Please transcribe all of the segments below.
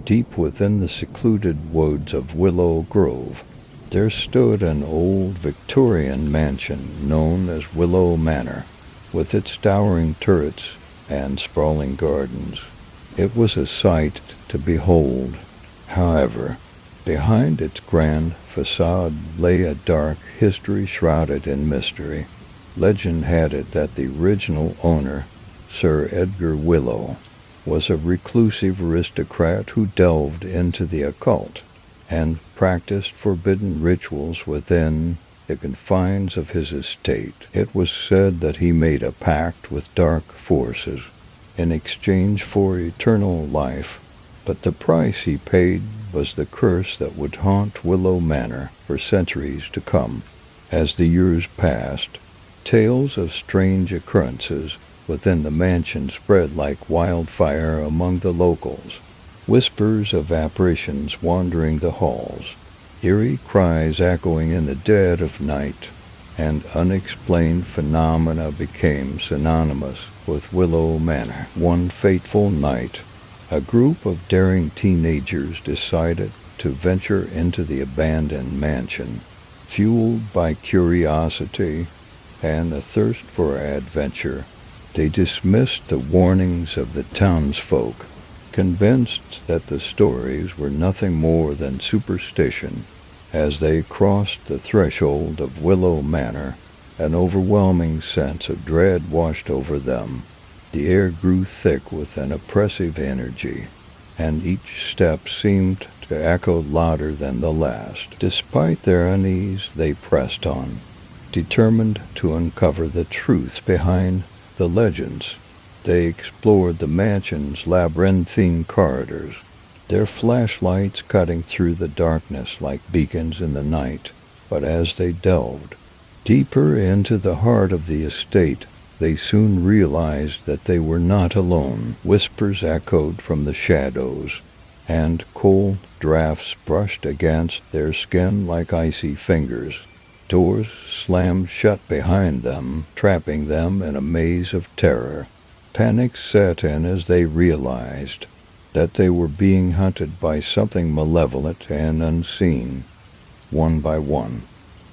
Deep within the secluded woods of Willow Grove, there stood an old Victorian mansion known as Willow Manor, with its towering turrets and sprawling gardens. It was a sight to behold. However, behind its grand facade lay a dark history shrouded in mystery. Legend had it that the original owner, Sir Edgar Willow, was a reclusive aristocrat who delved into the occult and practiced forbidden rituals within the confines of his estate. It was said that he made a pact with dark forces in exchange for eternal life, but the price he paid was the curse that would haunt Willow Manor for centuries to come. As the years passed, tales of strange occurrences within the mansion spread like wildfire among the locals. Whispers of apparitions wandering the halls, eerie cries echoing in the dead of night, and unexplained phenomena became synonymous with Willow Manor. One fateful night, a group of daring teenagers decided to venture into the abandoned mansion. Fueled by curiosity and a thirst for adventure, they dismissed the warnings of the townsfolk, convinced that the stories were nothing more than superstition. As they crossed the threshold of Willow Manor, an overwhelming sense of dread washed over them. The air grew thick with an oppressive energy, and each step seemed to echo louder than the last. Despite their unease, they pressed on, determined to uncover the truth behind the legends. They explored the mansion's labyrinthine corridors, their flashlights cutting through the darkness like beacons in the night. But as they delved deeper into the heart of the estate, they soon realized that they were not alone. Whispers echoed from the shadows, and cold drafts brushed against their skin like icy fingers. Doors slammed shut behind them, trapping them in a maze of terror. Panic set in as they realized that they were being hunted by something malevolent and unseen. One by one,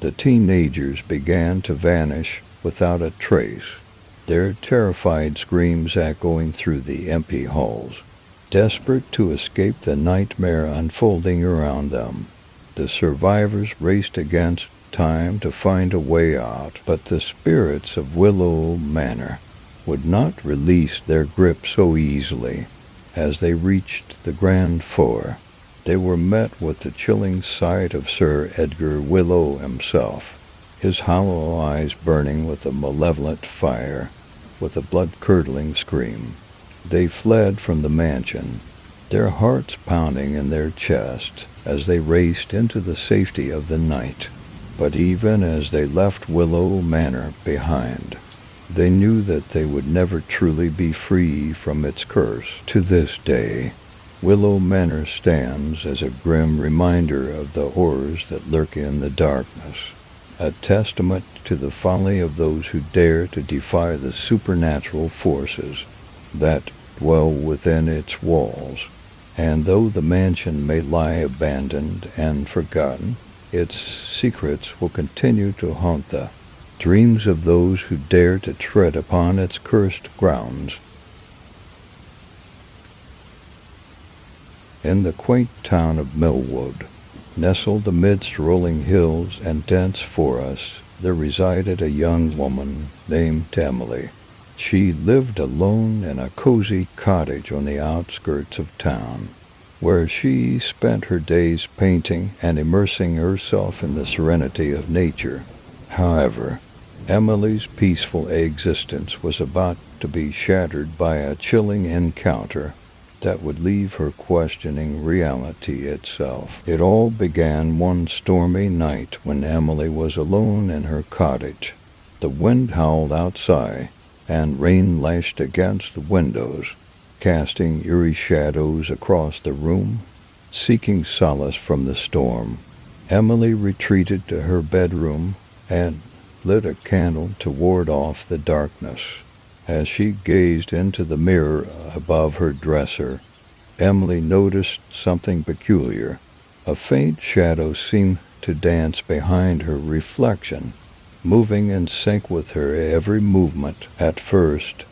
the teenagers began to vanish without a trace, their terrified screams echoing through the empty halls. Desperate to escape the nightmare unfolding around them, the survivors raced against time to find a way out, but the spirits of Willow Manor would not release their grip so easily. As they reached the ground floor, they were met with the chilling sight of Sir Edgar Willow himself, his hollow eyes burning with a malevolent fire. With a blood-curdling scream, they fled from the mansion, their hearts pounding in their chests as they raced into the safety of the night. But even as they left Willow Manor behind, they knew that they would never truly be free from its curse. To this day, Willow Manor stands as a grim reminder of the horrors that lurk in the darkness, a testament to the folly of those who dare to defy the supernatural forces that dwell within its walls. And though the mansion may lie abandoned and forgotten, its secrets will continue to haunt the dreams of those who dare to tread upon its cursed grounds. In the quaint town of Millwood, nestled amidst rolling hills and dense forests, there resided a young woman named Emily. She lived alone in a cozy cottage on the outskirts of town, where she spent her days painting and immersing herself in the serenity of nature. However, Emily's peaceful existence was about to be shattered by a chilling encounter that would leave her questioning reality itself. It all began one stormy night when Emily was alone in her cottage. The wind howled outside, and rain lashed against the windows, casting eerie shadows across the room. Seeking solace from the storm, Emily retreated to her bedroom and lit a candle to ward off the darkness. As she gazed into the mirror above her dresser, Emily noticed something peculiar. A faint shadow seemed to dance behind her reflection, moving in sync with her every movement. At first,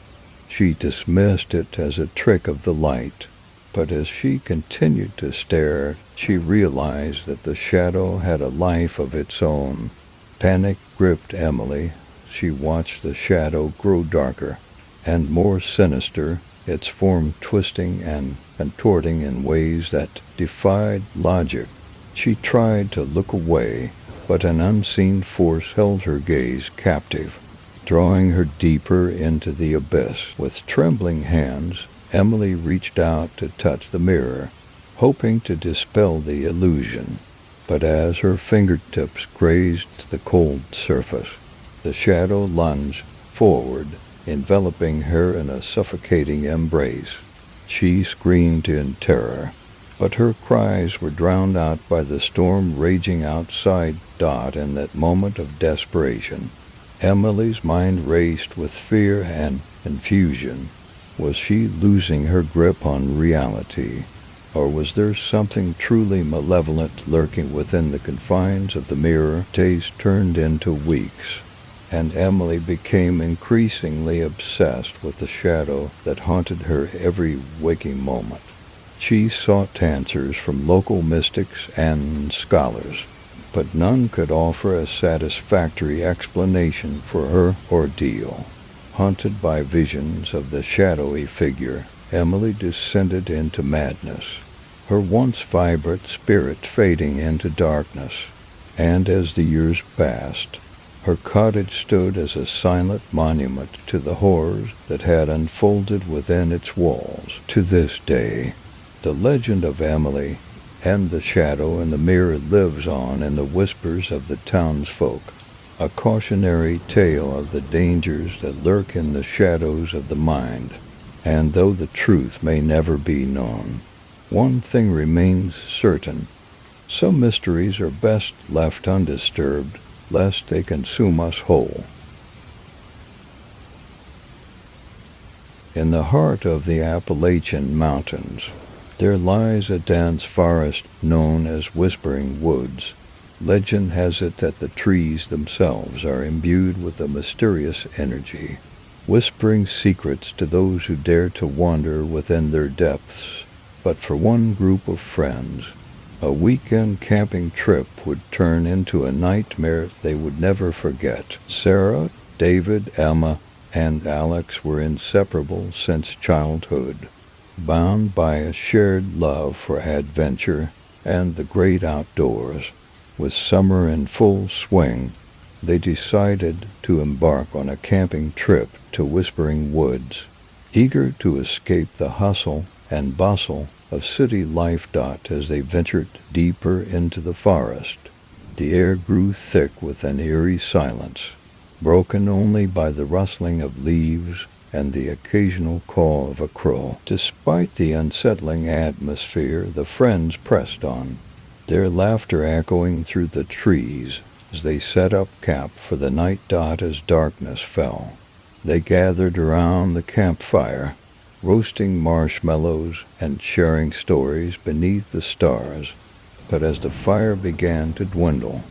she dismissed it as a trick of the light, but as she continued to stare, she realized that the shadow had a life of its own. Panic gripped Emily. She watched the shadow grow darker and more sinister, its form twisting and contorting in ways that defied logic. She tried to look away, but an unseen force held her gaze captive, drawing her deeper into the abyss. With trembling hands, Emily reached out to touch the mirror, hoping to dispel the illusion. But as her fingertips grazed the cold surface, the shadow lunged forward, enveloping her in a suffocating embrace. She screamed in terror, but her cries were drowned out by the storm raging outside. In that moment of desperation, Emily's mind raced with fear and confusion. Was she losing her grip on reality? Or was there something truly malevolent lurking within the confines of the mirror? Days turned into weeks, and Emily became increasingly obsessed with the shadow that haunted her every waking moment. She sought answers from local mystics and scholars, but none could offer a satisfactory explanation for her ordeal. Haunted by visions of the shadowy figure, Emily descended into madness, her once vibrant spirit fading into darkness. And as the years passed, her cottage stood as a silent monument to the horrors that had unfolded within its walls. To this day, the legend of Emily and the shadow in the mirror lives on in the whispers of the townsfolk, a cautionary tale of the dangers that lurk in the shadows of the mind. And though the truth may never be known, one thing remains certain: some mysteries are best left undisturbed, lest they consume us whole. In the heart of the Appalachian Mountains, there lies a dense forest known as Whispering Woods. Legend has it that the trees themselves are imbued with a mysterious energy, whispering secrets to those who dare to wander within their depths. But for one group of friends, a weekend camping trip would turn into a nightmare they would never forget. Sarah, David, Emma, and Alex were inseparable since childhood, bound by a shared love for adventure and the great outdoors. With summer in full swing, they decided to embark on a camping trip to Whispering Woods, eager to escape the hustle and bustle of city life. As they ventured deeper into the forest, the air grew thick with an eerie silence, broken only by the rustling of leaves and the occasional call of a crow. Despite the unsettling atmosphere, the friends pressed on, their laughter echoing through the trees as they set up camp for the night. As darkness fell, they gathered around the campfire, roasting marshmallows and sharing stories beneath the stars. But as the fire began to dwindle,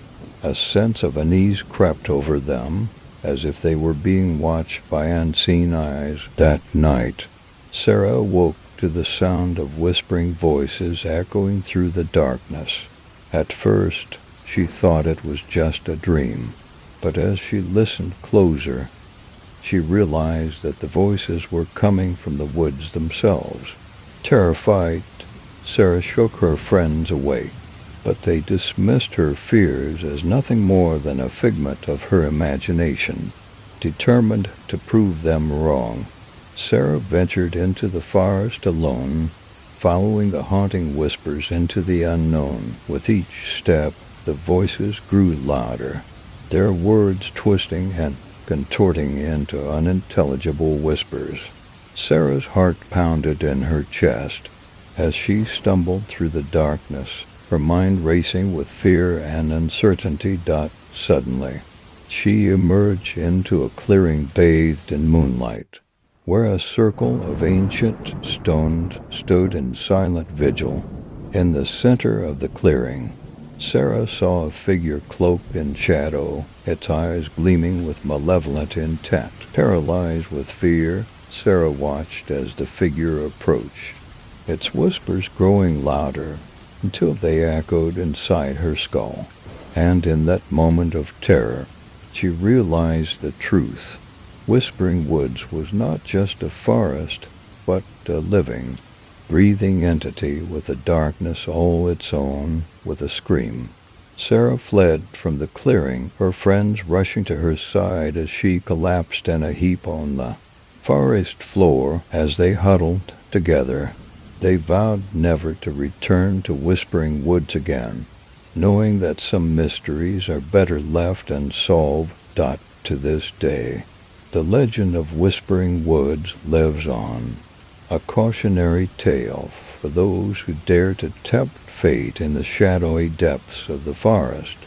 a sense of unease crept over them, as if they were being watched by unseen eyes. That night, Sarah awoke to the sound of whispering voices echoing through the darkness. At first, she thought it was just a dream, but as she listened closer, she realized that the voices were coming from the woods themselves. Terrified, Sarah shook her friends awake, but they dismissed her fears as nothing more than a figment of her imagination. Determined to prove them wrong, Sarah ventured into the forest alone, following the haunting whispers into the unknown. With each step, the voices grew louder, their words twisting and contorting into unintelligible whispers. Sarah's heart pounded in her chest as she stumbled through the darkness, her mind racing with fear and uncertainty. Suddenly, she emerged into a clearing bathed in moonlight. where a circle of ancient stones stood in silent vigil. In the center of the clearing, Sarah saw a figure cloaked in shadow, its eyes gleaming with malevolent intent. Paralyzed with fear, Sarah watched as the figure approached, its whispers growing louder until they echoed inside her skull. And in that moment of terror, she realized the truth. Whispering Woods was not just a forest, but a living, breathing entity with a darkness all its own. With a scream, Sarah fled from the clearing, her friends rushing to her side as she collapsed in a heap on the forest floor. As they huddled together, they vowed never to return to Whispering Woods again, knowing that some mysteries are better left unsolved. To this day, the legend of Whispering Woods lives on, a cautionary tale for those who dare to tempt fate in the shadowy depths of the forest.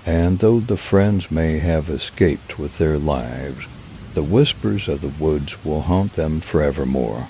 And though the friends may have escaped with their lives, the whispers of the woods will haunt them forevermore.